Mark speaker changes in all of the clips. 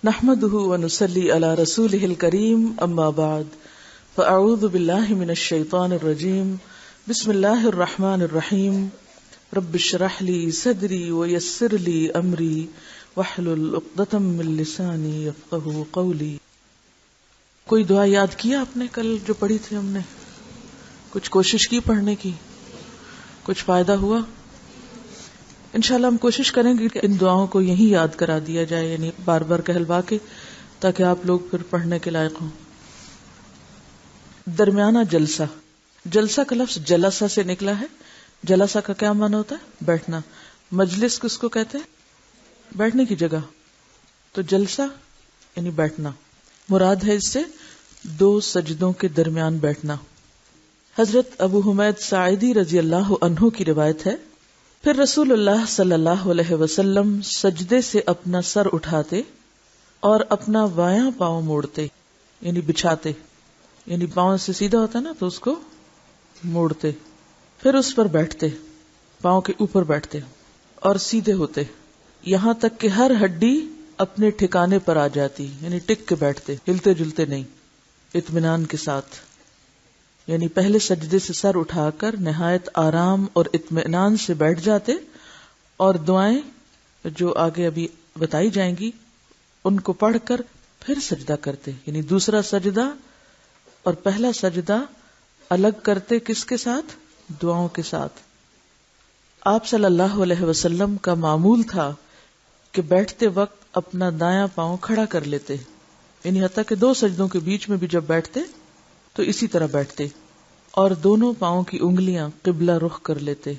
Speaker 1: نحمده ونصلي على رسوله الكريم اما بعد فاعوذ بالله من الشيطان الرجيم بسم الله الرحمن الرحيم رب اشرح لي صدري ويسر لي امري واحلل عقدة من لساني يفقهوا قولي. کوئی دعا یاد کیا آپ نے کل جو پڑھی تھی ہم نے؟ کچھ کوشش کی پڑھنے کی؟ کچھ فائدہ ہوا؟ انشاءاللہ ہم کوشش کریں گے کہ ان دعاؤں کو یہیں یاد کرا دیا جائے، یعنی بار بار کہلوا کے، تاکہ آپ لوگ پھر پڑھنے کے لائق ہوں. درمیانہ جلسہ. جلسہ کا لفظ جلسہ سے نکلا ہے. جلسہ کا کیا معنی ہوتا ہے؟ بیٹھنا. مجلس کس کو کہتے ہیں؟ بیٹھنے کی جگہ. تو جلسہ یعنی بیٹھنا. مراد ہے اس سے دو سجدوں کے درمیان بیٹھنا. حضرت ابو حمید ساعدی رضی اللہ عنہ کی روایت ہے، پھر رسول اللہ صلی اللہ علیہ وسلم سجدے سے اپنا سر اٹھاتے اور اپنا بایاں پاؤں موڑتے، یعنی بچھاتے، یعنی پاؤں سے سیدھا ہوتا ہے نا تو اس کو موڑتے، پھر اس پر بیٹھتے، پاؤں کے اوپر بیٹھتے اور سیدھے ہوتے، یہاں تک کہ ہر ہڈی اپنے ٹھکانے پر آ جاتی، یعنی ٹک کے بیٹھتے، ہلتے جلتے نہیں، اطمینان کے ساتھ. یعنی پہلے سجدے سے سر اٹھا کر نہایت آرام اور اطمینان سے بیٹھ جاتے اور دعائیں جو آگے ابھی بتائی جائیں گی ان کو پڑھ کر پھر سجدہ کرتے، یعنی دوسرا سجدہ اور پہلا سجدہ الگ کرتے. کس کے ساتھ؟ دعاؤں کے ساتھ. آپ صلی اللہ علیہ وسلم کا معمول تھا کہ بیٹھتے وقت اپنا دایاں پاؤں کھڑا کر لیتے، یعنی حتیٰ کہ دو سجدوں کے بیچ میں بھی جب بیٹھتے تو اسی طرح بیٹھتے اور دونوں پاؤں کی انگلیاں قبلہ رخ کر لیتے.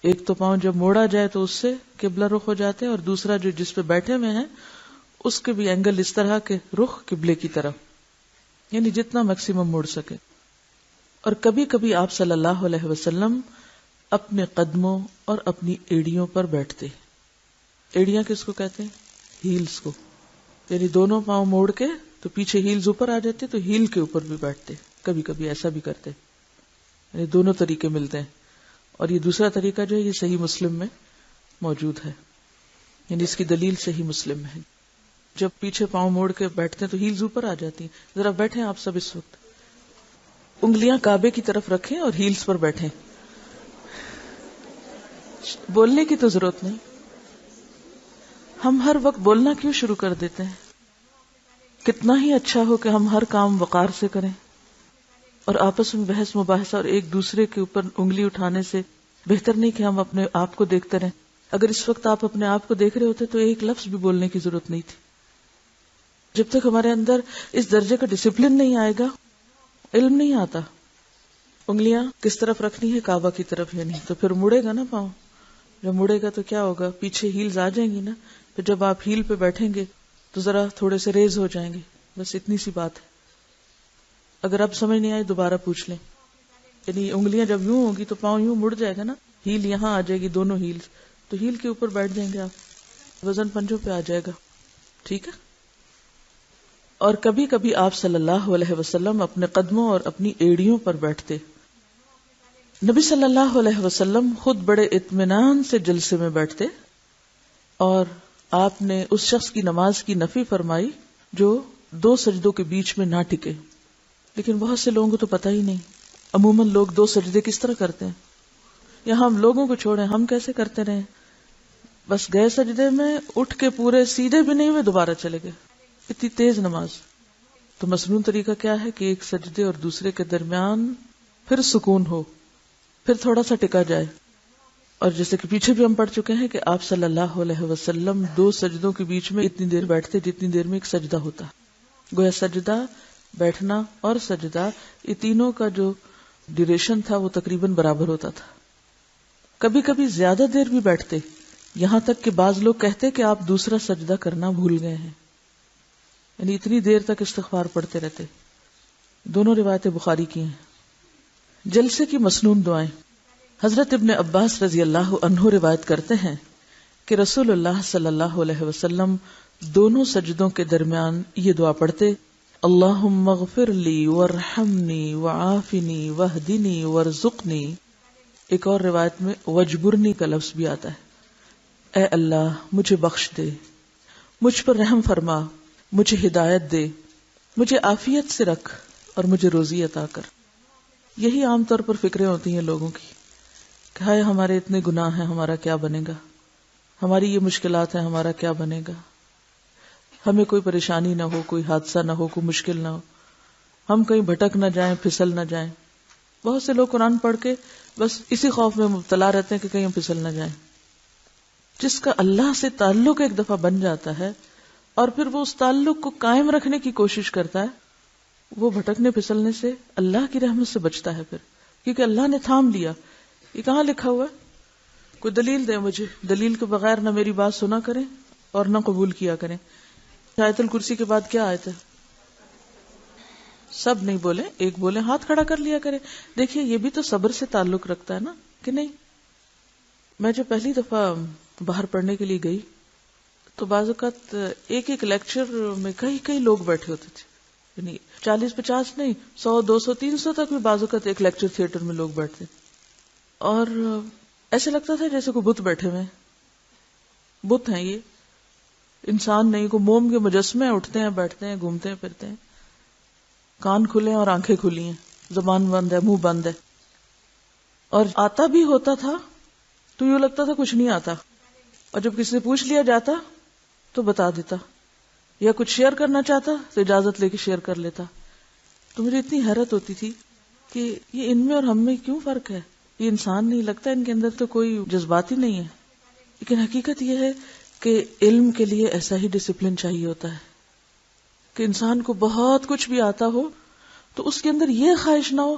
Speaker 1: ایک تو پاؤں جب موڑا جائے تو اس سے قبلہ رخ ہو جاتے اور دوسرا جو جس پہ بیٹھے ہوئے ہیں اس کے بھی اینگل اس طرح کے رخ قبلے کی طرف، یعنی جتنا میکسیمم موڑ سکے. اور کبھی کبھی آپ صلی اللہ علیہ وسلم اپنے قدموں اور اپنی ایڑیوں پر بیٹھتے. ایڑیاں کس کو کہتے ہیں؟ ہیلز کو. یعنی دونوں پاؤں موڑ کے تو پیچھے ہیلز اوپر آ جاتے تو ہیل کے اوپر بھی بیٹھتے. کبھی کبھی ایسا بھی کرتے. یعنی دونوں طریقے ملتے ہیں. اور یہ دوسرا طریقہ جو ہے یہ صحیح مسلم میں موجود ہے، یعنی اس کی دلیل صحیح مسلم میں ہے. جب پیچھے پاؤں موڑ کے بیٹھتے ہیں تو ہیلز اوپر آ جاتی ہیں. ذرا بیٹھیں آپ سب اس وقت، انگلیاں کعبے کی طرف رکھیں اور ہیلز پر بیٹھیں. بولنے کی تو ضرورت نہیں. ہم ہر وقت بولنا کیوں شروع کر دیتے ہیں؟ کتنا ہی اچھا ہو کہ ہم ہر کام وقار سے کریں اور آپس میں بحث مباحثہ اور ایک دوسرے کے اوپر انگلی اٹھانے سے بہتر نہیں کہ ہم اپنے آپ کو دیکھتے رہیں. اگر اس وقت آپ اپنے آپ کو دیکھ رہے ہوتے تو ایک لفظ بھی بولنے کی ضرورت نہیں تھی. جب تک ہمارے اندر اس درجے کا ڈسپلن نہیں آئے گا، علم نہیں آتا. انگلیاں کس طرف رکھنی ہے؟ کعبہ کی طرف. یعنی تو پھر مڑے گا نا پاؤں. جب مڑے گا تو کیا ہوگا؟ پیچھے ہیلز آ جائیں گی نا. پھر جب آپ ہیل پہ بیٹھیں گے تو ذرا تھوڑے سے ریز ہو جائیں گے. بس اتنی سی بات ہے. اگر اب سمجھ نہیں آئی دوبارہ پوچھ لیں. یعنی انگلیاں جب یوں ہوگی تو پاؤں یوں مڑ جائے گا نا. ہیل یہاں آ جائے گی، دونوں ہیلز، تو ہیل کے اوپر بیٹھ جائیں گے آپ، وزن پنجوں پہ آ جائے گا. ٹھیک ہے. اور کبھی کبھی آپ صلی اللہ علیہ وسلم اپنے قدموں اور اپنی ایڑیوں پر بیٹھتے. نبی صلی اللہ علیہ وسلم خود بڑے اطمینان سے جلسے میں بیٹھتے اور آپ نے اس شخص کی نماز کی نفی فرمائی جو دو سجدوں کے بیچ میں نہ ٹکے. لیکن بہت سے لوگوں کو تو پتہ ہی نہیں. عموماً لوگ دو سجدے کس طرح کرتے ہیں؟ یا ہم لوگوں کو چھوڑیں، ہم کیسے کرتے رہے؟ بس گئے سجدے میں، اٹھ کے پورے سیدھے بھی نہیں ہوئے دوبارہ چلے گئے. اتنی تیز نماز. تو مسنون طریقہ کیا ہے کہ ایک سجدے اور دوسرے کے درمیان پھر سکون ہو، پھر تھوڑا سا ٹکا جائے. اور جیسے کہ پیچھے بھی ہم پڑھ چکے ہیں کہ آپ صلی اللہ علیہ وسلم دو سجدوں کے بیچ میں اتنی دیر بیٹھتے جتنی دیر میں ایک سجدہ ہوتا. گویا سجدہ، بیٹھنا اور سجدہ، یہ تینوں کا جو ڈیوریشن تھا وہ تقریباً برابر ہوتا تھا. کبھی کبھی زیادہ دیر بھی بیٹھتے، یہاں تک کہ بعض لوگ کہتے کہ آپ دوسرا سجدہ کرنا بھول گئے ہیں. یعنی اتنی دیر تک استغفار پڑھتے رہتے. دونوں روایتیں بخاری کی ہیں. جلسے کی مسنون دعائیں. حضرت ابن عباس رضی اللہ عنہ روایت کرتے ہیں کہ رسول اللہ صلی اللہ علیہ وسلم دونوں سجدوں کے درمیان یہ دعا پڑھتے: اللہم اغفر لی وارحمنی وعافنی واہدنی وارزقنی. ایک اور روایت میں وجبرنی کا لفظ بھی آتا ہے، اے اللہ مجھے بخش دے، مجھ پر رحم فرما، مجھے ہدایت دے، مجھے عافیت سے رکھ اور مجھے روزی عطا کر۔ یہی عام طور پر فکریں ہوتی ہیں لوگوں کی کہ ہائے ہمارے اتنے گناہ ہیں، ہمارا کیا بنے گا، ہماری یہ مشکلات ہیں، ہمارا کیا بنے گا، ہمیں کوئی پریشانی نہ ہو، کوئی حادثہ نہ ہو، کوئی مشکل نہ ہو، ہم کہیں بھٹک نہ جائیں، پھسل نہ جائیں۔ بہت سے لوگ قرآن پڑھ کے بس اسی خوف میں مبتلا رہتے ہیں کہ کہیں ہم پھسل نہ جائیں۔ جس کا اللہ سے تعلق ایک دفعہ بن جاتا ہے اور پھر وہ اس تعلق کو قائم رکھنے کی کوشش کرتا ہے، وہ بھٹکنے پھسلنے سے اللہ کی رحمت سے بچتا ہے پھر، کیونکہ اللہ نے تھام لیا۔ یہ کہاں لکھا ہوا ہے؟ کوئی دلیل دے مجھے، دلیل کے بغیر نہ میری بات سنا کریں اور نہ قبول کیا کریں۔ آیت الکرسی کے بعد کیا آیت ہے؟ سب نہیں بولے، ایک بولے، ہاتھ کھڑا کر لیا کرے۔ دیکھیے یہ بھی تو صبر سے تعلق رکھتا ہے نا، کہ نہیں؟ میں جب پہلی دفعہ باہر پڑھنے کے لیے گئی تو بعض اوقات ایک ایک لیکچر میں کئی لوگ بیٹھے ہوتے تھے، یعنی 40-50 نہیں، 100-200 300 تک بھی بعض اوقات ایک لیکچر تھیٹر میں لوگ بیٹھتے، اور ایسے لگتا تھا جیسے کوئی بت بیٹھے ہوئے، بت ہیں یہ، انسان نہیں، کوئی موم کے مجسمے، اٹھتے ہیں، بیٹھتے ہیں، گھومتے ہیں، پھرتے ہیں، کان کھلے ہیں اور آنکھیں کھلی ہیں، زبان بند ہے، منہ بند ہے، اور آتا بھی ہوتا تھا تو یوں لگتا تھا کچھ نہیں آتا، اور جب کسی سے پوچھ لیا جاتا تو بتا دیتا، یا کچھ شیئر کرنا چاہتا تو اجازت لے کے شیئر کر لیتا۔ تو مجھے اتنی حیرت ہوتی تھی کہ یہ ان میں اور ہم میں کیوں فرق ہے، یہ انسان نہیں لگتا، ان کے اندر تو کوئی جذبات ہی نہیں ہے۔ لیکن حقیقت یہ ہے کہ علم کے لیے ایسا ہی ڈسپلن چاہیے ہوتا ہے کہ انسان کو بہت کچھ بھی آتا ہو تو اس کے اندر یہ خواہش نہ ہو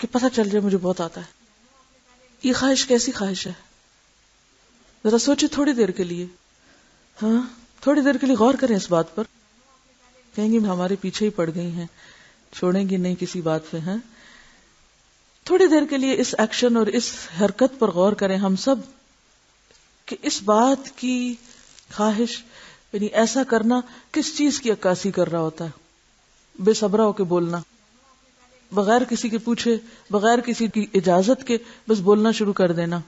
Speaker 1: کہ پتہ چل جائے مجھے بہت آتا ہے۔ یہ خواہش کیسی خواہش ہے؟ ذرا سوچے تھوڑی دیر کے لیے، ہاں تھوڑی دیر کے لیے غور کریں اس بات پر۔ کہیں گے ہمارے پیچھے ہی پڑ گئی ہیں، چھوڑیں گی نہیں کسی بات پہ، ہیں؟ تھوڑی دیر کے لیے اس ایکشن اور اس حرکت پر غور کریں ہم سب کہ اس بات کی خواہش، یعنی ایسا کرنا کس چیز کی عکاسی کر رہا ہوتا ہے؟ بے صبرا ہو کے بولنا، بغیر کسی کے پوچھے، بغیر کسی کی اجازت کے بس بولنا شروع کر دینا۔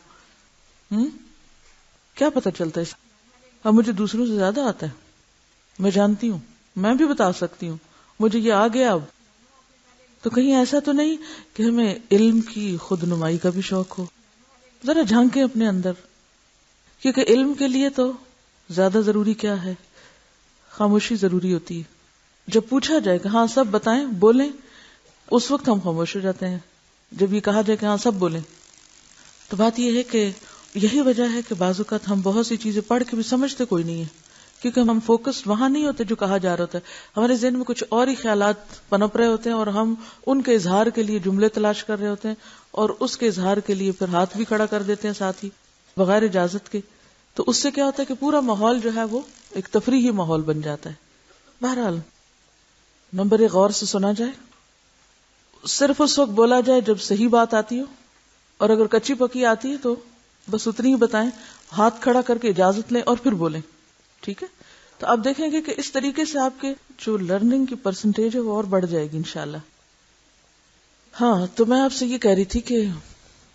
Speaker 1: کیا پتہ چلتا ہے؟ اب مجھے دوسروں سے زیادہ آتا ہے، میں جانتی ہوں، میں بھی بتا سکتی ہوں، مجھے یہ آ گیا اب۔ تو کہیں ایسا تو نہیں کہ ہمیں علم کی خود نمائی کا بھی شوق ہو؟ ذرا جھانکیں اپنے اندر، کیونکہ علم کے لیے تو زیادہ ضروری کیا ہے؟ خاموشی ضروری ہوتی ہے۔ جب پوچھا جائے کہ ہاں سب بتائیں، بولیں، اس وقت ہم خاموش ہو جاتے ہیں۔ جب یہ کہا جائے کہ ہاں سب بولیں، تو بات یہ ہے کہ یہی وجہ ہے کہ بعض اوقات ہم بہت سی چیزیں پڑھ کے بھی سمجھتے کوئی نہیں ہے، کیونکہ ہم فوکس وہاں نہیں ہوتے جو کہا جا رہا ہوتا ہے، ہمارے ذہن میں کچھ اور ہی خیالات پنپ رہے ہوتے ہیں اور ہم ان کے اظہار کے لیے جملے تلاش کر رہے ہوتے ہیں، اور اس کے اظہار کے لیے پھر ہاتھ بھی کھڑا کر دیتے ہیں ساتھ ہی بغیر اجازت کے۔ تو اس سے کیا ہوتا ہے کہ پورا ماحول جو ہے وہ ایک تفریحی ماحول بن جاتا ہے۔ بہرحال نمبر 1 غور سے سنا جائے، صرف اس وقت بولا جائے جب صحیح بات آتی ہو، اور اگر کچی پکی آتی ہے تو بس اتنی ہی بتائیں، ہاتھ کھڑا کر کے اجازت لیں اور پھر بولیں، ٹھیک ہے؟ تو آپ دیکھیں گے کہ اس طریقے سے آپ کے جو لرننگ کی پرسنٹیج ہے وہ اور بڑھ جائے گی انشاءاللہ۔ ہاں تو میں آپ سے یہ کہہ رہی تھی کہ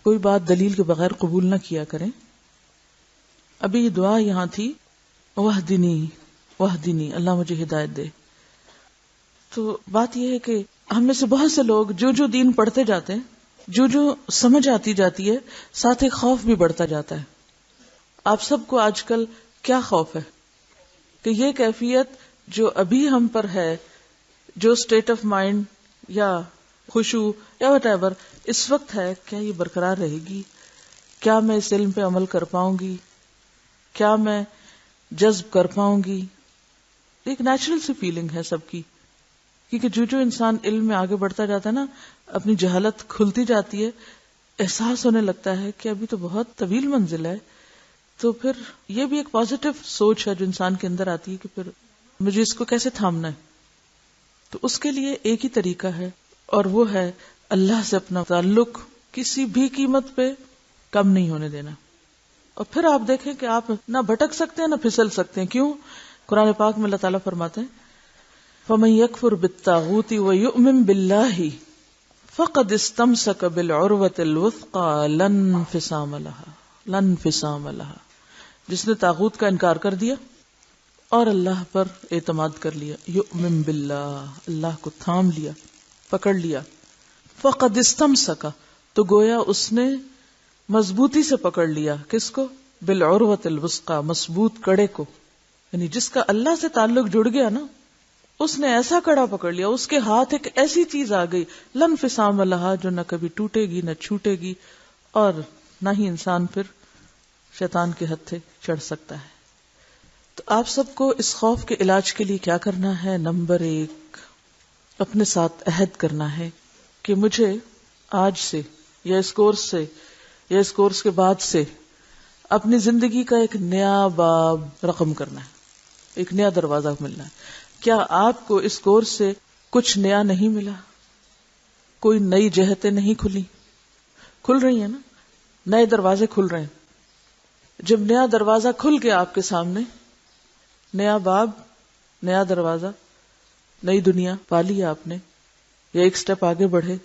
Speaker 1: کوئی بات دلیل کے بغیر قبول نہ کیا کریں۔ ابھی یہ دعا یہاں تھی، وحدنی وحدنی، اللہ مجھے ہدایت دے۔ تو بات یہ ہے کہ ہم میں سے بہت سے لوگ جو دین پڑھتے جاتے ہیں، جو سمجھ آتی جاتی ہے، ساتھ ایک خوف بھی بڑھتا جاتا ہے۔ آپ سب کو آج کل کیا خوف ہے کہ یہ کیفیت جو ابھی ہم پر ہے، جو اسٹیٹ آف مائنڈ یا خشوع یا وٹ ایور اس وقت ہے، کیا یہ برقرار رہے گی؟ کیا میں اس علم پہ عمل کر پاؤں گی؟ کیا میں جذب کر پاؤں گی؟ ایک نیچرل سی فیلنگ ہے سب کی، کیونکہ جو انسان علم میں آگے بڑھتا جاتا ہے نا، اپنی جہالت کھلتی جاتی ہے، احساس ہونے لگتا ہے کہ ابھی تو بہت طویل منزل ہے۔ تو پھر یہ بھی ایک پازیٹیو سوچ ہے جو انسان کے اندر آتی ہے کہ پھر مجھے اس کو کیسے تھامنا ہے۔ تو اس کے لیے ایک ہی طریقہ ہے، اور وہ ہے اللہ سے اپنا تعلق کسی بھی قیمت پہ کم نہیں ہونے دینا۔ اور پھر آپ دیکھیں کہ آپ نہ بھٹک سکتے ہیں نہ پھسل سکتے ہیں۔ کیوں؟ قرآن پاک میں اللہ تعالیٰ فرماتے ہیں فَمَن يَكْفُرْ بِالطَّاغُوتِ وَيُؤْمِن بِاللَّهِ فَقَدِ اسْتَمْسَكَ بِالْعُرْوَةِ الْوُثْقَى لَا انفصام لَهَا۔ جس نے طاغوت کا انکار کر دیا اور اللہ پر اعتماد کر لیا. یؤمن باللہ، اللہ کو تھام لیا، پکڑ لیا. فقد استمسک، تو گویا اس نے مضبوطی سے پکڑ لیا. کس کو؟ بالعروۃ الوثقی، مضبوط کڑے کو. یعنی جس کا اللہ سے تعلق جڑ گیا نا، اس نے ایسا کڑا پکڑ لیا، اس کے ہاتھ ایک ایسی چیز آ گئی لن انفصام لہا، جو نہ کبھی ٹوٹے گی نہ چھوٹے گی، اور نہ ہی انسان پھر شیطان کے ہتھے چڑھ سکتا ہے. تو آپ سب کو اس خوف کے علاج کے لیے کیا کرنا ہے؟ نمبر 1، اپنے ساتھ عہد کرنا ہے کہ مجھے آج سے یا اس کورس سے یا اس کورس کے بعد سے اپنی زندگی کا ایک نیا باب رقم کرنا ہے، ایک نیا دروازہ ملنا ہے. کیا آپ کو اس کورس سے کچھ نیا نہیں ملا؟ کوئی نئی جہتیں نہیں کھلی؟ کھل رہی ہیں نا، نئے دروازے کھل رہے ہیں. جب نیا دروازہ کھل گیا آپ کے سامنے، نیا باب، نیا دروازہ، نئی دنیا پا لی آپ نے، یا ایک سٹیپ آگے بڑھے.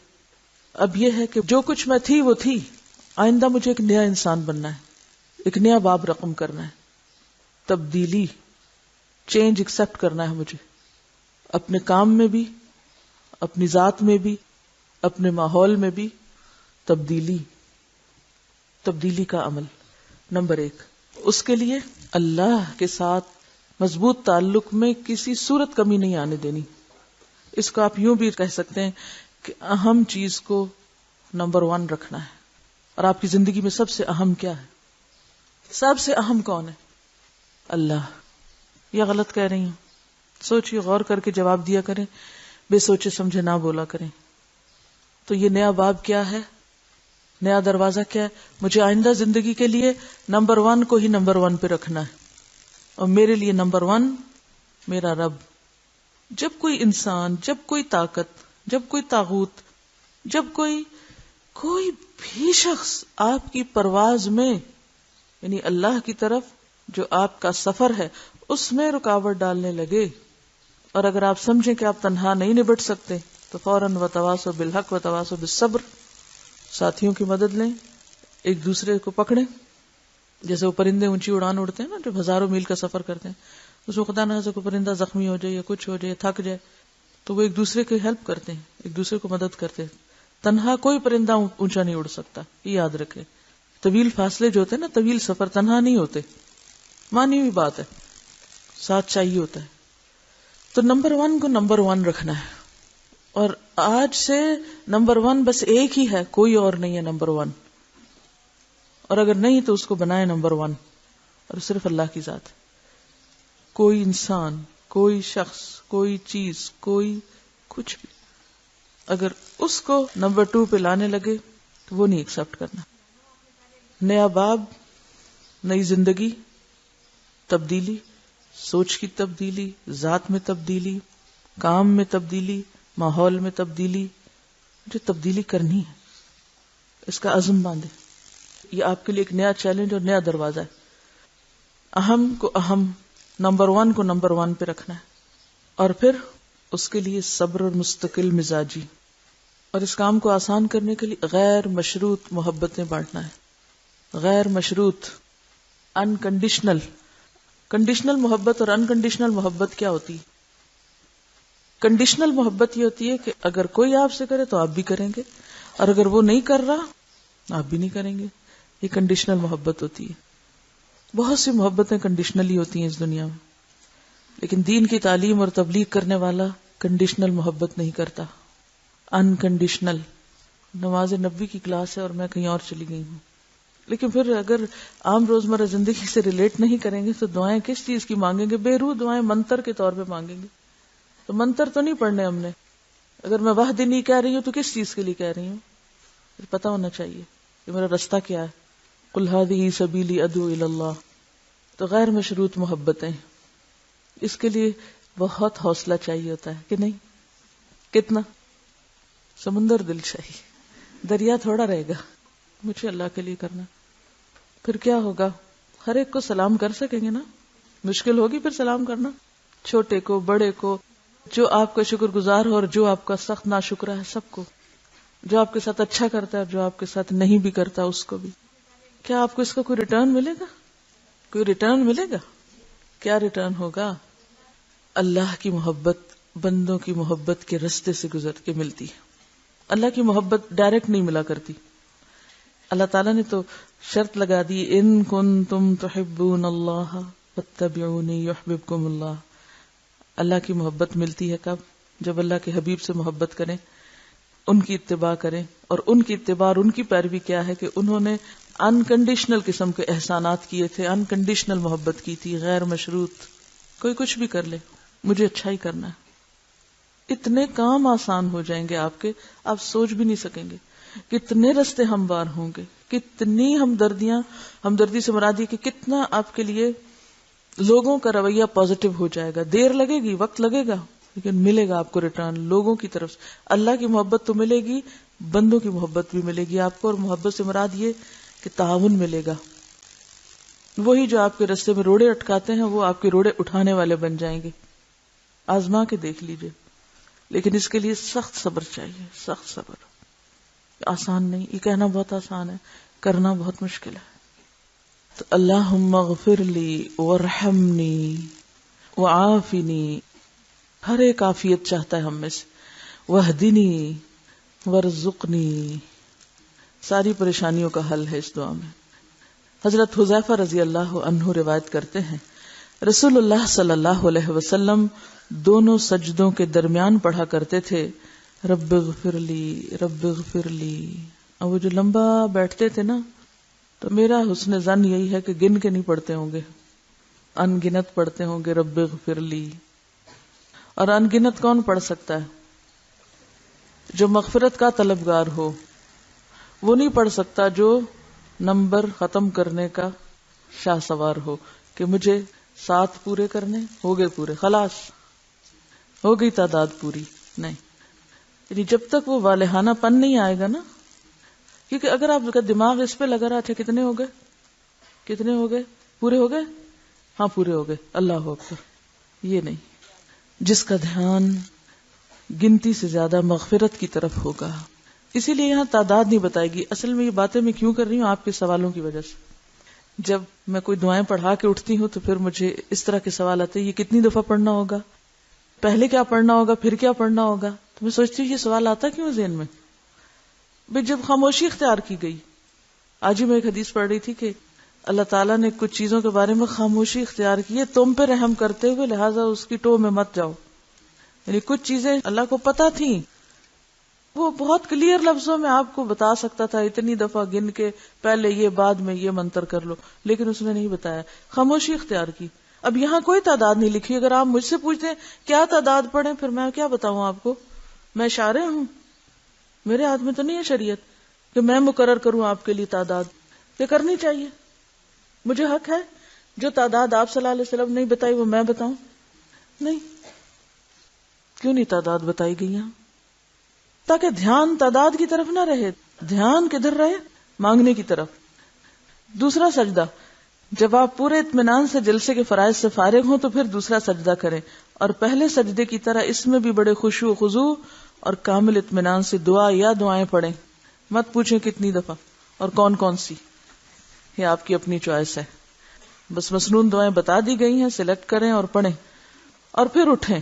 Speaker 1: اب یہ ہے کہ جو کچھ میں تھی وہ تھی، آئندہ مجھے ایک نیا انسان بننا ہے، ایک نیا باب رقم کرنا ہے. تبدیلی، چینج ایکسپٹ کرنا ہے مجھے، اپنے کام میں بھی، اپنی ذات میں بھی، اپنے ماحول میں بھی. تبدیلی کا عمل نمبر 1. اس کے لیے اللہ کے ساتھ مضبوط تعلق میں کسی صورت کمی نہیں آنے دینی. اس کو آپ یوں بھی کہہ سکتے ہیں کہ اہم چیز کو نمبر 1 رکھنا ہے. اور آپ کی زندگی میں سب سے اہم کیا ہے؟ سب سے اہم کون ہے؟ اللہ. یا غلط کہہ رہی ہوں؟ سوچیے، غور کر کے جواب دیا کریں، بے سوچے سمجھے نہ بولا کریں. تو یہ نیا باب کیا ہے؟ نیا دروازہ کیا ہے؟ مجھے آئندہ زندگی کے لیے نمبر 1 کو ہی نمبر 1 پہ رکھنا ہے، اور میرے لیے نمبر 1 میرا رب. جب کوئی انسان، جب کوئی طاقت، جب کوئی طاغوت، جب کوئی بھی شخص آپ کی پرواز میں، یعنی اللہ کی طرف جو آپ کا سفر ہے، اس میں رکاوٹ ڈالنے لگے، اور اگر آپ سمجھیں کہ آپ تنہا نہیں نبٹ سکتے، تو فوراً وتواصوا بالحق وتواصوا بالصبر، ساتھیوں کی مدد لیں، ایک دوسرے کو پکڑیں. جیسے وہ پرندے اونچی اڑان اڑتے ہیں نا، جو ہزاروں میل کا سفر کرتے ہیں، اس میں خدا نہ کوئی پرندہ زخمی ہو جائے یا کچھ ہو جائے، تھک جائے، تو وہ ایک دوسرے کی ہیلپ کرتے ہیں، ایک دوسرے کو مدد کرتے ہیں. تنہا کوئی پرندہ اونچا نہیں اڑ سکتا، یہ یاد رکھے. طویل فاصلے جو ہوتے ہیں نا، طویل سفر تنہا نہیں ہوتے، مانی ہوئی بات ہے، ساتھ چاہیے ہوتا ہے. تو نمبر 1 کو نمبر 1 رکھنا ہے. اور آج سے نمبر 1 بس ایک ہی ہے، کوئی اور نہیں ہے نمبر 1. اور اگر نہیں تو اس کو بنائے نمبر 1، اور صرف اللہ کی ذات. کوئی انسان، کوئی شخص، کوئی چیز، کوئی کچھ بھی اگر اس کو نمبر 2 پہ لانے لگے تو وہ نہیں ایکسپٹ کرنا. نیا باب، نئی زندگی، تبدیلی، سوچ کی تبدیلی، ذات میں تبدیلی، کام میں تبدیلی، ماحول میں تبدیلی. جو تبدیلی کرنی ہے، اس کا عزم باندھے. یہ آپ کے لیے ایک نیا چیلنج اور نیا دروازہ ہے. اہم کو اہم، نمبر 1 کو نمبر 1 پہ رکھنا ہے، اور پھر اس کے لیے صبر اور مستقل مزاجی. اور اس کام کو آسان کرنے کے لیے غیر مشروط محبتیں بانٹنا ہے. غیر مشروط، انکنڈیشنل. کنڈیشنل محبت اور انکنڈیشنل محبت کیا ہوتی ہے؟ کنڈیشنل محبت یہ ہوتی ہے کہ اگر کوئی آپ سے کرے تو آپ بھی کریں گے، اور اگر وہ نہیں کر رہا آپ بھی نہیں کریں گے. یہ کنڈیشنل محبت ہوتی ہے. بہت سی محبتیں کنڈیشنلی ہوتی ہیں اس دنیا میں، لیکن دین کی تعلیم اور تبلیغ کرنے والا کنڈیشنل محبت نہیں کرتا، انکنڈیشنل. نماز نبی کی کلاس ہے اور میں کہیں اور چلی گئی ہوں، لیکن پھر اگر عام روزمرہ زندگی سے ریلیٹ نہیں کریں گے تو دعائیں کس چیز کی مانگیں گے؟ بے روح دعائیں منتر کے طور پہ مانگیں گے. تو منتر تو نہیں پڑھنے ہم نے. اگر میں وحدنی کہہ رہی ہوں تو کس چیز کے لیے کہہ رہی ہوں؟ پتا ہونا چاہیے کہ میرا رستہ کیا ہے. قل هذه سبیلی ادعو الی اللہ. تو غیر مشروط محبتیں، اس کے لیے بہت حوصلہ چاہیے ہوتا ہے کہ نہیں؟ کتنا؟ سمندر دل چاہیے، دریا تھوڑا رہے گا. مجھے اللہ کے لیے کرنا. پھر کیا ہوگا؟ ہر ایک کو سلام کر سکیں گے نا. مشکل ہوگی پھر سلام کرنا، چھوٹے کو، بڑے کو، جو آپ کا شکر گزار ہو اور جو آپ کا سخت ناشکرا ہے، سب کو. جو آپ کے ساتھ اچھا کرتا ہے اور جو آپ کے ساتھ نہیں بھی کرتا اس کو بھی. کیا آپ کو اس کا کوئی ریٹرن ملے گا؟ کوئی ریٹرن ملے گا؟ کیا ریٹرن ہوگا؟ اللہ کی محبت بندوں کی محبت کے رستے سے گزر کے ملتی ہے. اللہ کی محبت ڈائریکٹ نہیں ملا کرتی. اللہ تعالیٰ نے تو شرط لگا دی، ان کنتم تحبون اللہ فاتبعونی یحببکم اللہ. اللہ کی محبت ملتی ہے کب؟ جب اللہ کے حبیب سے محبت کریں، ان کی اتباع کریں. اور ان کی اتباع اور ان کی پیروی کیا ہے کہ انہوں نے انکنڈیشنل قسم کے احسانات کیے تھے، انکنڈیشنل محبت کی تھی، غیر مشروط. کوئی کچھ بھی کر لے، مجھے اچھا ہی کرنا ہے. اتنے کام آسان ہو جائیں گے آپ کے، آپ سوچ بھی نہیں سکیں گے. کتنے رستے ہموار ہوں گے، کتنی ہمدردی سے مراد یہ کہ کتنا آپ کے لیے لوگوں کا رویہ پازیٹو ہو جائے گا. دیر لگے گی، وقت لگے گا، لیکن ملے گا آپ کو ریٹرن لوگوں کی طرف سے. اللہ کی محبت تو ملے گی، بندوں کی محبت بھی ملے گی آپ کو. اور محبت سے مراد یہ کہ تعاون ملے گا. وہی جو آپ کے رستے میں روڑے اٹکاتے ہیں وہ آپ کے روڑے اٹھانے والے بن جائیں گے. آزما کے دیکھ لیجئے. لیکن اس کے لیے سخت صبر چاہیے، سخت صبر. آسان نہیں، یہ کہنا بہت آسان ہے، کرنا بہت مشکل ہے. تو اللہم اغفر لی وارحمنی وعافنی، ہر ایک عافیت چاہتا ہے ہم میں سے. واہدنی وارزقنی، ساری پریشانیوں کا حل ہے اس دعا میں. حضرت حذیفہ رضی اللہ عنہ روایت کرتے ہیں رسول اللہ صلی اللہ علیہ وسلم دونوں سجدوں کے درمیان پڑھا کرتے تھے رب اغفر لی رب اغفر لی. اور وہ جو لمبا بیٹھتے تھے نا، تو میرا حسن ظن یہی ہے کہ گن کے نہیں پڑھتے ہوں گے، ان گنت پڑھتے ہوں گے رب اغفر لی. اور ان گنت کون پڑھ سکتا ہے؟ جو مغفرت کا طلبگار ہو. وہ نہیں پڑھ سکتا جو نمبر ختم کرنے کا شاہ سوار ہو کہ مجھے 7 پورے کرنے، ہو گئے پورے، خلاص ہو گئی تعداد پوری. نہیں، یعنی جب تک وہ والہانہ پن نہیں آئے گا نا، کیونکہ اگر آپ کا دماغ اس پہ لگا رہا، اچھا کتنے ہو گئے، کتنے ہو گئے، پورے ہو گئے، ہاں پورے ہو گئے، اللہ اکبر. یہ نہیں، جس کا دھیان گنتی سے زیادہ مغفرت کی طرف ہوگا. اسی لیے یہاں تعداد نہیں بتائے گی. اصل میں یہ باتیں میں کیوں کر رہی ہوں؟ آپ کے سوالوں کی وجہ سے. جب میں کوئی دعائیں پڑھا کے اٹھتی ہوں تو پھر مجھے اس طرح کے سوال آتے ہیں، یہ کتنی دفعہ پڑھنا ہوگا، پہلے کیا پڑھنا ہوگا، پھر کیا پڑھنا ہوگا. تو میں سوچتی ہوں یہ سوال آتا کیوں ذہن میں؟ بھئی جب خاموشی اختیار کی گئی. آج ہی میں ایک حدیث پڑھ رہی تھی کہ اللہ تعالیٰ نے کچھ چیزوں کے بارے میں خاموشی اختیار کی ہے تم پہ رحم کرتے ہوئے، لہٰذا اس کی ٹو میں مت جاؤ. یعنی کچھ چیزیں اللہ کو پتہ تھیں، وہ بہت کلیئر لفظوں میں آپ کو بتا سکتا تھا، اتنی دفعہ گن کے پہلے یہ بعد میں یہ منتر کر لو، لیکن اس نے نہیں بتایا، خاموشی اختیار کی. اب یہاں کوئی تعداد نہیں لکھی. اگر آپ مجھ سے پوچھتے ہیں کیا تعداد پڑھیں، پھر میں کیا بتاؤں آپ کو؟ میں شارع ہوں، میرے ہاتھ میں تو نہیں ہے شریعت کہ میں مقرر کروں آپ کے لیے تعداد. یہ کرنی چاہیے، مجھے حق ہے جو تعداد آپ صلی اللہ علیہ وسلم نے بتائی وہ میں بتاؤں. نہیں، کیوں نہیں تعداد بتائی گئی یہاں؟ تاکہ دھیان تعداد کی طرف نہ رہے، دھیان کدھر رہے؟ مانگنے کی طرف. دوسرا سجدہ، جب آپ پورے اطمینان سے جلسے کے فرائض سے فارغ ہوں تو پھر دوسرا سجدہ کریں، اور پہلے سجدے کی طرح اس میں بھی بڑے خشوع و خضوع اور کامل اطمینان سے دعا یا دعائیں پڑھیں. مت پوچھیں کتنی دفعہ اور کون کون سی، یہ آپ کی اپنی چوائس ہے. بس مسنون دعائیں بتا دی گئی ہیں، سلیکٹ کریں اور پڑھیں، اور پھر اٹھیں.